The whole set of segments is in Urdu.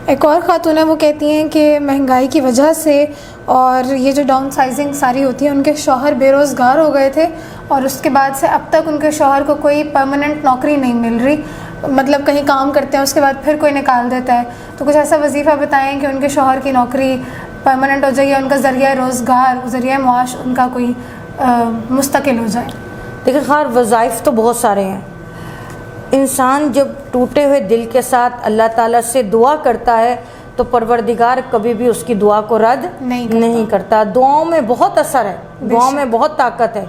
ایک اور خاتون ہے، وہ کہتی ہیں کہ مہنگائی کی وجہ سے اور یہ جو ڈاؤن سائزنگ ساری ہوتی ہے، ان کے شوہر بے روزگار ہو گئے تھے اور اس کے بعد سے اب تک ان کے شوہر کو کوئی پرماننٹ نوکری نہیں مل رہی، مطلب کہیں کام کرتے ہیں اس کے بعد پھر کوئی نکال دیتا ہے. تو کچھ ایسا وظیفہ بتائیں کہ ان کے شوہر کی نوکری پرماننٹ ہو جائے یا ان کا ذریعہ روزگار، ذریعہ معاش ان کا کوئی مستقل ہو جائے. دیکھیں خیر وظائف تو بہت سارے ہیں. انسان جب ٹوٹے ہوئے دل کے ساتھ اللہ تعالیٰ سے دعا کرتا ہے تو پروردگار کبھی بھی اس کی دعا کو رد نہیں کرتا. دعاؤں میں بہت اثر ہے، دعاؤں میں بہت طاقت ہے.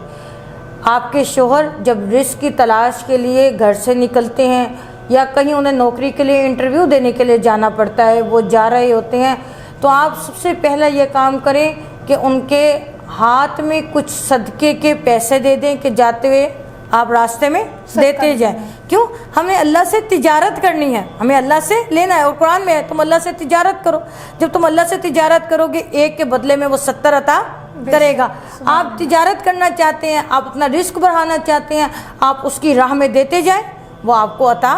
آپ کے شوہر جب رزق کی تلاش کے لیے گھر سے نکلتے ہیں یا کہیں انہیں نوکری کے لیے انٹرویو دینے کے لیے جانا پڑتا ہے، وہ جا رہے ہوتے ہیں، تو آپ سب سے پہلا یہ کام کریں کہ ان کے ہاتھ میں کچھ صدقے کے پیسے دے دیں کہ جاتے ہوئے آپ راستے میں دیتے جائیں. کیوں؟ ہمیں اللہ سے تجارت کرنی ہے، ہمیں اللہ سے لینا ہے، اور قرآن میں ہے تم اللہ سے تجارت کرو. جب تم اللہ سے تجارت کرو گے ایک کے بدلے میں وہ 70 عطا کرے گا. آپ تجارت کرنا چاہتے ہیں، آپ اپنا رزق بڑھانا چاہتے ہیں، آپ اس کی راہ میں دیتے جائیں، وہ آپ کو عطا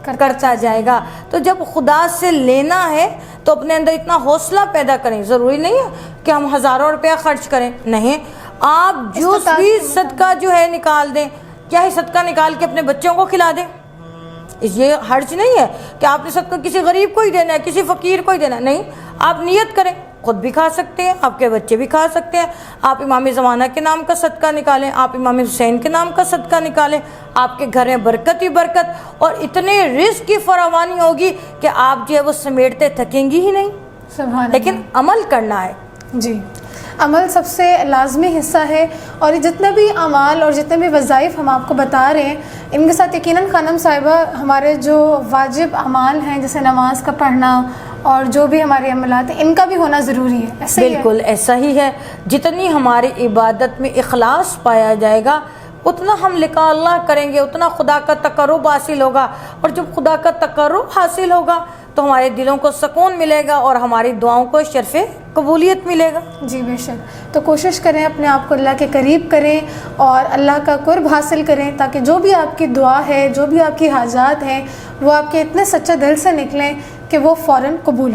کرتا جائے گا. تو جب خدا سے لینا ہے تو اپنے اندر اتنا حوصلہ پیدا کریں. ضروری نہیں ہے کہ ہم ہزاروں روپیہ خرچ کریں، نہیں، آپ جو بھی صدقہ جو ہے نکال دیں. کیا ہے صدقہ نکال کے اپنے بچوں کو کھلا دیں، یہ حرج نہیں ہے کہ آپ نے صدقہ کسی غریب کو ہی دینا ہے، کسی فقیر کو ہی دینا ہے. نہیں، آپ نیت کریں، خود بھی کھا سکتے ہیں، آپ کے بچے بھی کھا سکتے ہیں. آپ امام زمانہ کے نام کا صدقہ نکالیں، آپ امام حسین کے نام کا صدقہ نکالیں، آپ کے گھر میں برکت ہی برکت، اور اتنے رزق کی فراوانی ہوگی کہ آپ جو ہے وہ سمیٹتے تھکیں گی ہی نہیں. لیکن عمل کرنا ہے. جی، عمل سب سے لازمی حصہ ہے. اور یہ جتنے بھی اعمال اور جتنے بھی وظائف ہم آپ کو بتا رہے ہیں، ان کے ساتھ یقیناً خانم صاحبہ ہمارے جو واجب اعمال ہیں جیسے نماز کا پڑھنا اور جو بھی ہمارے عملات ہیں ان کا بھی ہونا ضروری ہے. ایسا بالکل ایسا ہی ہے. جتنی ہماری عبادت میں اخلاص پایا جائے گا اتنا ہم لقاء اللہ کریں گے، اتنا خدا کا تقرب حاصل ہوگا. اور جب خدا کا تقرب حاصل ہوگا تو ہمارے دلوں کو سکون ملے گا اور ہماری دعاؤں کو شرف قبولیت ملے گا. جی بے شک. تو کوشش کریں اپنے آپ کو اللہ کے قریب کریں اور اللہ کا قرب حاصل کریں تاکہ جو بھی آپ کی دعا ہے، جو بھی آپ کی حاجات ہیں، وہ آپ کے اتنے سچے دل سے نکلیں کہ وہ فوراً قبول ہو.